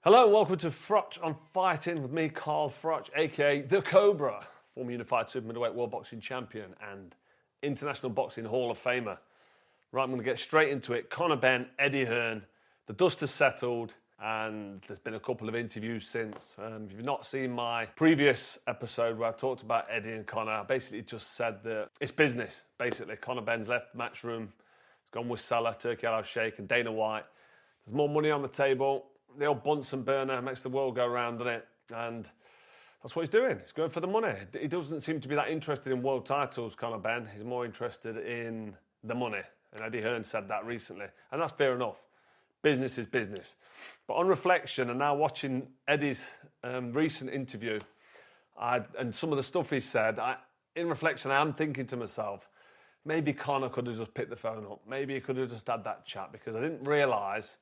Hello and welcome to Froch on Fighting with me, Carl Froch, aka the Cobra, former unified super middleweight world boxing champion and international boxing Hall of Famer. Right, I'm going to get straight into it. Conor Benn, Eddie Hearn, the dust has settled and there's been a couple of interviews since. If you've not seen my previous episode where I talked about Eddie and Conor, I basically just said that it's business, basically. Conor Benn's left Matchroom, he's gone with Salah, Turki Al-Sheikh and Dana White. There's more money on the table. The old Bunsen burner makes the world go round, doesn't it? And that's what he's doing. He's going for the money. He doesn't seem to be that interested in world titles, Conor Benn. He's more interested in the money. And Eddie Hearn said that recently. And that's fair enough. Business is business. But on reflection, and now watching Eddie's recent interview, and some of the stuff he said, in reflection, I am thinking to myself, maybe Conor could have just picked the phone up. Maybe he could have just had that chat, because I didn't realise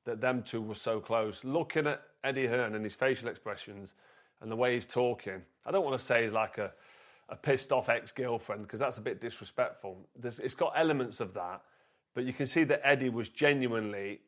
that them two were so close. Looking at Eddie Hearn and his facial expressions and the way he's talking, I don't want to say he's like a pissed off ex-girlfriend, because that's a bit disrespectful. It's got elements of that, but you can see that Eddie was genuinely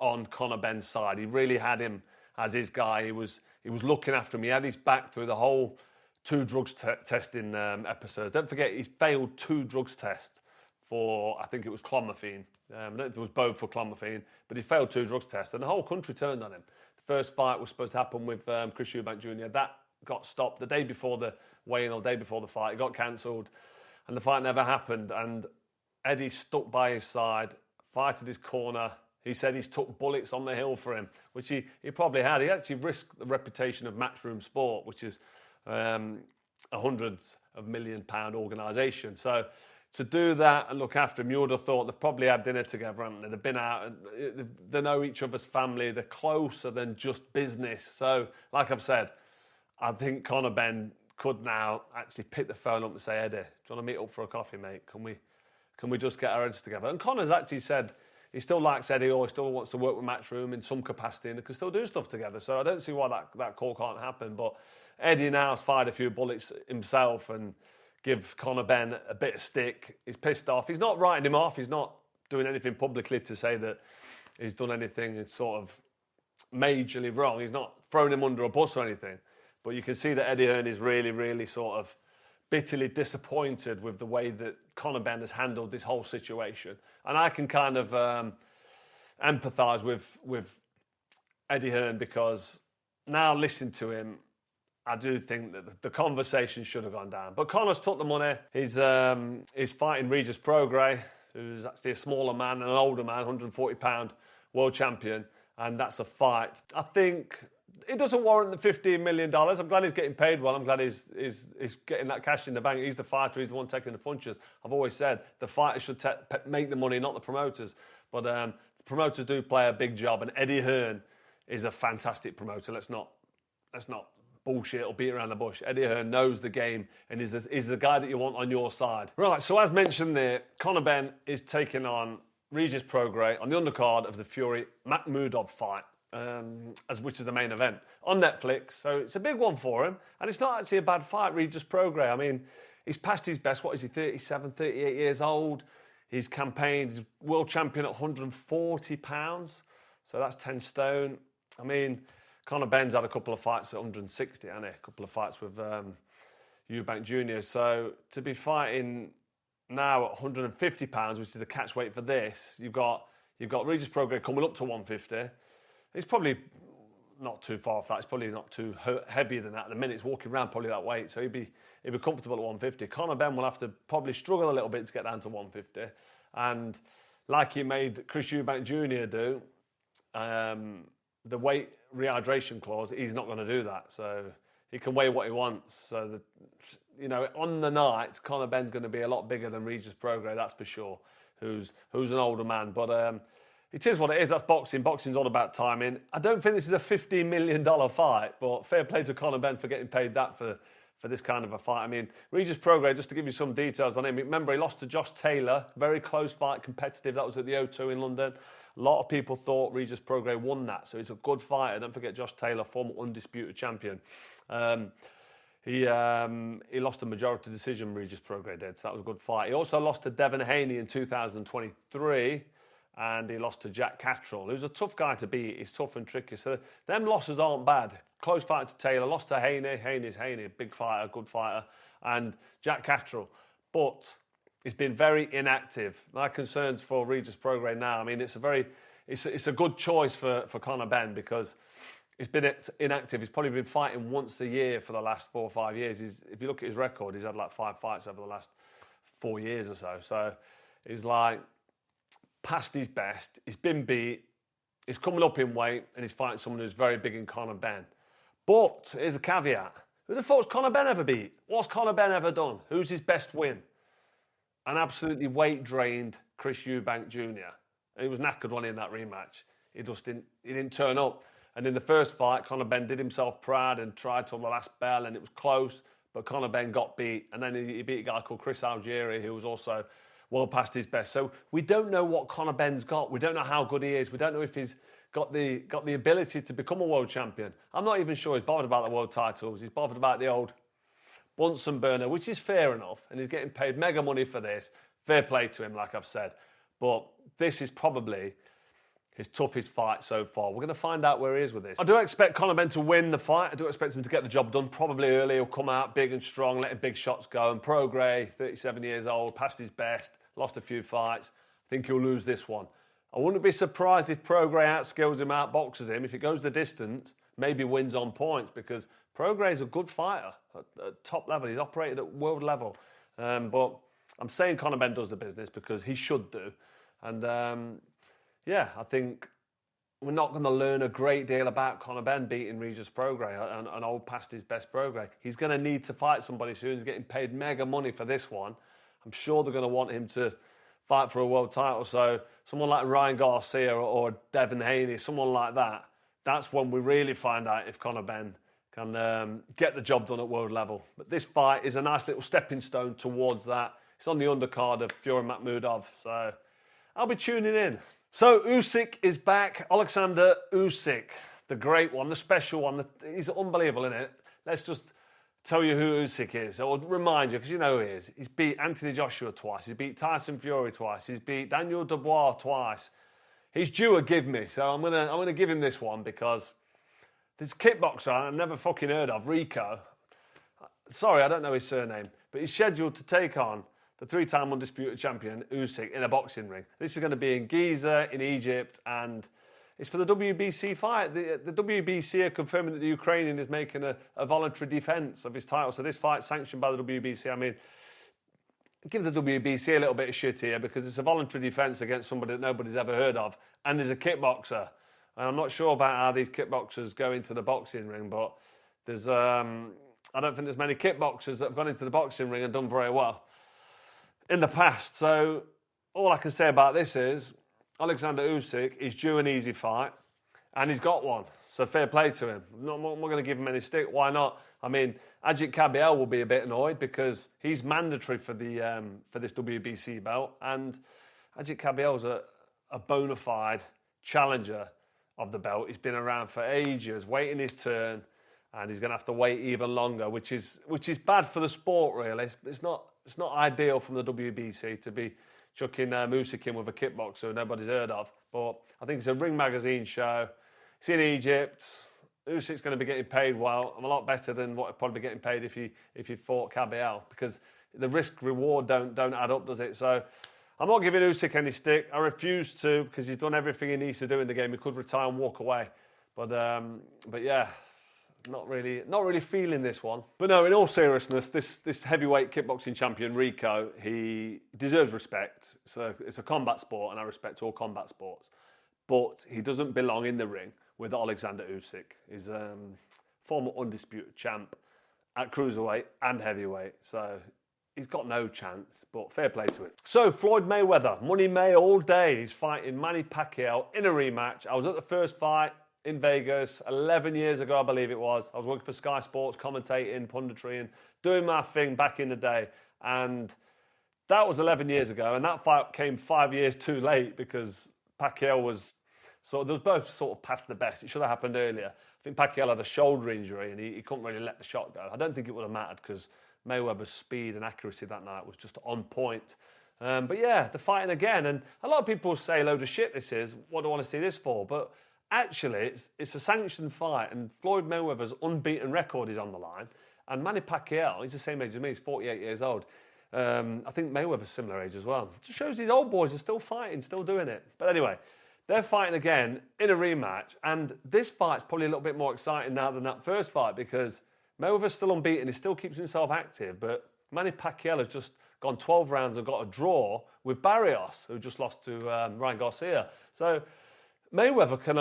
on Conor Benn's side. He really had him as his guy. He was looking after him. He had his back through the whole two drugs testing episodes. Don't forget, he failed two drugs tests for, I think it was clomiphene. I don't know if it was both for clomiphene, but he failed two drugs tests, and the whole country turned on him. The first fight was supposed to happen with Chris Eubank Jr. That got stopped the day before the weigh-in or the day before the fight. It got cancelled, and the fight never happened. And Eddie stuck by his side, fighted his corner. He said he's took bullets on the hill for him, which he probably had. He actually risked the reputation of Matchroom Sport, which is a hundreds of £1 million organisation. So to do that and look after him, you would have thought they've probably had dinner together, haven't they? They've been out, and they know each other's family. They're closer than just business. So, like I've said, I think Conor Benn could now actually pick the phone up and say, Eddie, do you want to meet up for a coffee, mate? Can we just get our heads together? And Conor's actually said he still likes Eddie, or he still wants to work with Matchroom in some capacity, and they can still do stuff together. So I don't see why that call can't happen. But Eddie now has fired a few bullets himself and give Conor Benn a bit of stick. He's pissed off. He's not writing him off. He's not doing anything publicly to say that he's done anything sort of majorly wrong. He's not throwing him under a bus or anything. But you can see that Eddie Hearn is really, really sort of bitterly disappointed with the way that Conor Benn has handled this whole situation. And I can kind of empathise with Eddie Hearn, because now listening to him, I do think that the conversation should have gone down. But Conor's took the money. He's fighting Regis Prograis, who's actually a smaller man and an older man, 140-pound world champion. And that's a fight. I think it doesn't warrant the $15 million. I'm glad he's getting paid well. I'm glad he's getting that cash in the bank. He's the fighter. He's the one taking the punches. I've always said the fighter should make the money, not the promoters. But the promoters do play a big job. And Eddie Hearn is a fantastic promoter. Let's not bullshit or beat around the bush. Eddie Hearn knows the game and is the guy that you want on your side. Right, so as mentioned there, Conor Benn is taking on Regis Prograis on the undercard of the Fury Makhmudov fight, which is the main event on Netflix. So it's a big one for him, and it's not actually a bad fight, Regis Prograis. I mean, he's past his best. What is he, 37, 38 years old? He's campaigned, he's world champion at 140 pounds, so that's 10 stone. I mean, Conor Benn's had a couple of fights at 160, hasn't he? A couple of fights with Eubank Jr. So to be fighting now at 150 pounds, which is the catch weight for this, you've got Regis Prograis coming up to 150. He's probably not too far off that. It's probably not too heavier than that. At the minute, he's walking around probably that weight, so he'd be comfortable at 150. Conor Benn will have to probably struggle a little bit to get down to 150, and like he made Chris Eubank Jr. do, the weight rehydration clause, he's not going to do that. So he can weigh what he wants. So on the night, Conor Benn's going to be a lot bigger than Regis Prograis, that's for sure. Who's an older man, but it is what it is. That's boxing. Boxing's all about timing. I don't think this is a $15 million fight, but fair play to Conor Benn for getting paid that for this kind of a fight. I mean, Regis Prograis, just to give you some details on him, remember he lost to Josh Taylor, very close fight, competitive. That was at the O2 in London. A lot of people thought Regis Prograis won that, so he's a good fighter. Don't forget Josh Taylor, former undisputed champion. He lost a majority decision, Regis Prograis did, so that was a good fight. He also lost to Devin Haney in 2023. and he lost to Jack Catterall, who's a tough guy to beat. He's tough and tricky. So them losses aren't bad. Close fight to Taylor, lost to Haney. Haney's big fighter, good fighter, and Jack Catterall. But he's been very inactive. My concerns for Regis Prograis now, I mean, it's a good choice for Conor Benn because he's been inactive. He's probably been fighting once a year for the last 4 or 5 years. If you look at his record, he's had like 5 fights over the last 4 years or so. So he's like past his best. He's been beat. He's coming up in weight and he's fighting someone who's very big in Conor Benn. But here's the caveat. Who the fuck's Conor Benn ever beat? What's Conor Benn ever done? Who's his best win? An absolutely weight-drained Chris Eubank Jr. He was knackered one in that rematch. He didn't turn up. And in the first fight, Conor Benn did himself proud and tried till the last bell, and it was close, but Conor Benn got beat. And then he beat a guy called Chris Algieri, who was also well past his best. So we don't know what Conor Benn's got. We don't know how good he is. We don't know if he's got the ability to become a world champion. I'm not even sure he's bothered about the world titles. He's bothered about the old Bunsen burner, which is fair enough, and he's getting paid mega money for this. Fair play to him, like I've said. But this is probably his toughest fight so far. We're going to find out where he is with this. I do expect Conor Benn to win the fight. I do expect him to get the job done probably early. He'll come out big and strong, letting big shots go. And Prograis, 37 years old, past his best, lost a few fights. I think he'll lose this one. I wouldn't be surprised if Prograis outskills him, outboxes him. If it goes the distance, maybe wins on points because Prograis is a good fighter at top level. He's operated at world level. But I'm saying Conor Benn does the business because he should do. And yeah, I think we're not going to learn a great deal about Conor Benn beating Regis Prograis, an old past his best Prograis. He's going to need to fight somebody soon. He's getting paid mega money for this one. I'm sure they're going to want him to fight for a world title. So someone like Ryan Garcia or Devin Haney, someone like that, that's when we really find out if Conor Benn can get the job done at world level. But this fight is a nice little stepping stone towards that. It's on the undercard of Fury Makhmudov, so I'll be tuning in. So Usyk is back. Alexander Usyk, the great one, the special one. He's unbelievable, isn't it? Let's just tell you who Usyk is. I'll remind you, because you know who he is. He's beat Anthony Joshua twice. He's beat Tyson Fury twice. He's beat Daniel Dubois twice. He's due a give me, so I'm gonna give him this one because this kickboxer I've never fucking heard of, Rico. Sorry, I don't know his surname, but he's scheduled to take on the 3-time undisputed champion Usyk in a boxing ring. This is going to be in Giza, in Egypt, and it's for the WBC fight. The WBC are confirming that the Ukrainian is making a voluntary defence of his title. So this fight's sanctioned by the WBC. I mean, give the WBC a little bit of shit here because it's a voluntary defence against somebody that nobody's ever heard of, and he's a kickboxer. And I'm not sure about how these kickboxers go into the boxing ring, but there's I don't think there's many kickboxers that have gone into the boxing ring and done very well in the past. So all I can say about this is Alexander Usyk is due an easy fight, and he's got one. So fair play to him. I'm not going to give him any stick. Why not? I mean, Ajit Kabiel will be a bit annoyed because he's mandatory for this WBC belt, and Ajit Kabiel's a bona fide challenger of the belt. He's been around for ages, waiting his turn, and he's going to have to wait even longer, which is bad for the sport, really. It's not ideal from the WBC to be chucking Usyk in with a kickboxer nobody's heard of. But I think it's a Ring Magazine show. It's in Egypt. Usyk's going to be getting paid well. I'm a lot better than what he'd probably be getting paid if he fought Kabiel, because the risk reward don't add up, does it? So I'm not giving Usyk any stick. I refuse to, because he's done everything he needs to do in the game. He could retire and walk away. But yeah, not really feeling this one. But no, in all seriousness, this heavyweight kickboxing champion, Rico, he deserves respect. So it's a combat sport, and I respect all combat sports. But he doesn't belong in the ring with Alexander Usyk. He's former undisputed champ at cruiserweight and heavyweight. So he's got no chance, but fair play to him. So Floyd Mayweather, Money May all day. He's fighting Manny Pacquiao in a rematch. I was at the first fight in Vegas 11 years ago, I believe it was. I was working for Sky Sports, commentating, punditry, and doing my thing back in the day. And that was 11 years ago, and that fight came 5 years too late because Pacquiao was... So they was both sort of past the best. It should have happened earlier. I think Pacquiao had a shoulder injury and he couldn't really let the shot go. I don't think it would have mattered because Mayweather's speed and accuracy that night was just on point. But yeah, they're fighting again. And a lot of people say a load of shit this is. What do I want to see this for? But actually, it's a sanctioned fight. And Floyd Mayweather's unbeaten record is on the line. And Manny Pacquiao, he's the same age as me. He's 48 years old. I think Mayweather's similar age as well. It just shows these old boys are still fighting, still doing it. But anyway, they're fighting again in a rematch. And this fight's probably a little bit more exciting now than that first fight because Mayweather's still unbeaten. He still keeps himself active. But Manny Pacquiao has just gone 12 rounds and got a draw with Barrios, who just lost to Ryan Garcia. So Mayweather can,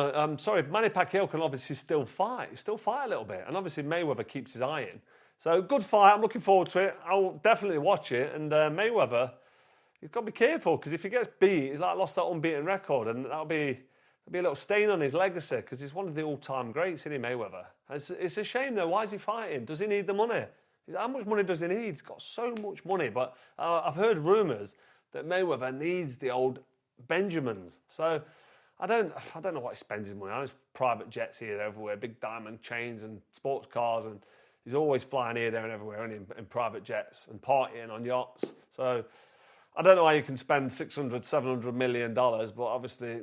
Manny Pacquiao can obviously still fight. Still fight a little bit. And obviously Mayweather keeps his eye in. So good fight. I'm looking forward to it. I'll definitely watch it. And Mayweather, he's got to be careful because if he gets beat, he's like lost that unbeaten record. And that'll be a little stain on his legacy because he's one of the all-time greats, isn't he, Mayweather? It's a shame, though. Why is he fighting? Does he need the money? How much money does he need? He's got so much money. But I've heard rumours that Mayweather needs the old Benjamins. So I don't know what he spends his money on. It's private jets here and everywhere, big diamond chains and sports cars. And he's always flying here, there and everywhere in private jets and partying on yachts. So I don't know how you can spend $600, $700 million, but obviously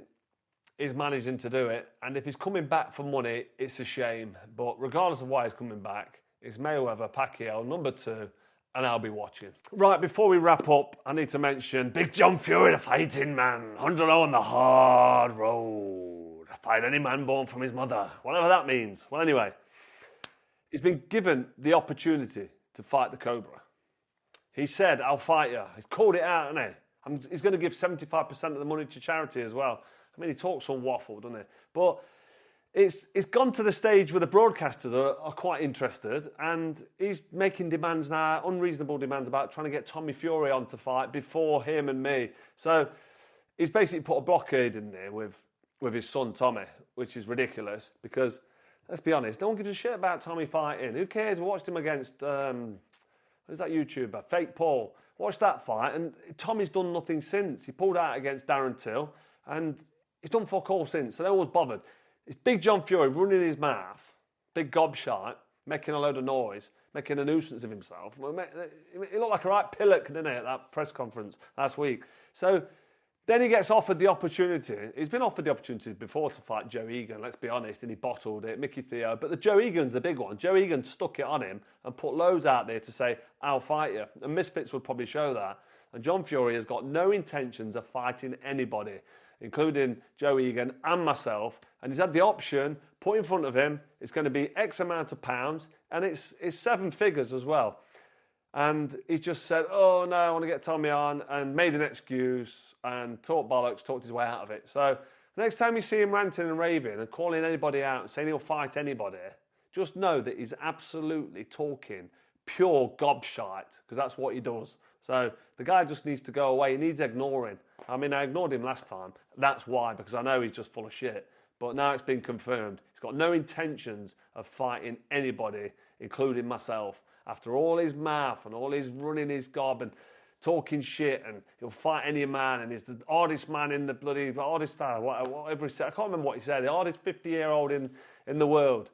he's managing to do it. And if he's coming back for money, it's a shame. But regardless of why he's coming back, it's Mayweather, Pacquiao, number 2, and I'll be watching. Right, before we wrap up, I need to mention Big John Fury, the fighting man. 100-0 on the hard road. Fight any man born from his mother. Whatever that means. Well, anyway, he's been given the opportunity to fight the Cobra. He said, I'll fight you. He's called it out, hasn't he? He's going to give 75% of the money to charity as well. I mean, he talks some waffle, doesn't he? But it's gone to the stage where the broadcasters are quite interested, and he's making demands now, unreasonable demands about trying to get Tommy Fury on to fight before him and me. So he's basically put a blockade in there with his son Tommy, which is ridiculous because, let's be honest, no one gives a shit about Tommy fighting. Who cares? We watched him against, who's that YouTuber? Fake Paul. Watch that fight, and Tommy's done nothing since. He pulled out against Darren Till, and he's done fuck all since, so no one's bothered. It's Big John Fury running his mouth, big gobshite, making a load of noise, making a nuisance of himself. He looked like a right pillock, didn't he, at that press conference last week. So then he gets offered the opportunity. He's been offered the opportunity before to fight Joe Egan, let's be honest, and he bottled it, Mickey Theo. But the Joe Egan's the big one. Joe Egan stuck it on him and put loads out there to say, I'll fight you. And Misfits would probably show that. And John Fury has got no intentions of fighting anybody, including Joe Egan and myself. And he's had the option put in front of him. It's going to be X amount of pounds, and it's 7 figures as well. And he's just said, oh no, I want to get Tommy on, and made an excuse and talked bollocks, talked his way out of it. So next time you see him ranting and raving and calling anybody out and saying he'll fight anybody, just know that he's absolutely talking pure gobshite, because that's what he does. So the guy just needs to go away. He needs ignoring. I mean, I ignored him last time. That's why, because I know he's just full of shit. But now it's been confirmed. He's got no intentions of fighting anybody, including myself. After all his mouth and all his running his gob and talking shit, and he'll fight any man, and he's the hardest man in the bloody, hardest, whatever he said. I can't remember what he said. The hardest 50-year-old in the world.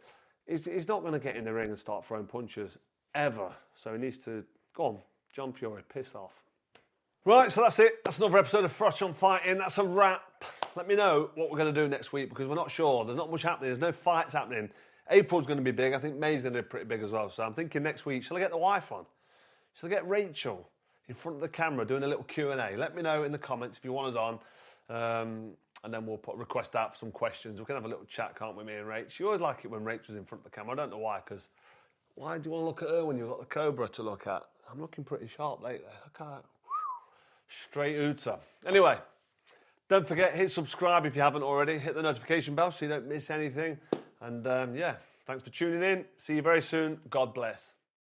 He's not going to get in the ring and start throwing punches, ever. So he needs to, go on, John Fury, piss off. Right, so that's it. That's another episode of Froch on Fighting. That's a wrap. Let me know what we're going to do next week, because we're not sure. There's not much happening. There's no fights happening. April's going to be big. I think May's going to be pretty big as well. So I'm thinking next week, shall I get the wife on? Shall I get Rachel in front of the camera doing a little Q&A? Let me know in the comments if you want us on. And then we'll put a request out for some questions. We can have a little chat, can't we, me and Rach? She always like it when Rachel's in front of the camera. I don't know why, because why do you want to look at her when you've got the Cobra to look at? I'm looking pretty sharp lately. I can't. Straight Uta. Anyway, don't forget, hit subscribe if you haven't already. Hit the notification bell so you don't miss anything. And yeah, thanks for tuning in. See you very soon. God bless.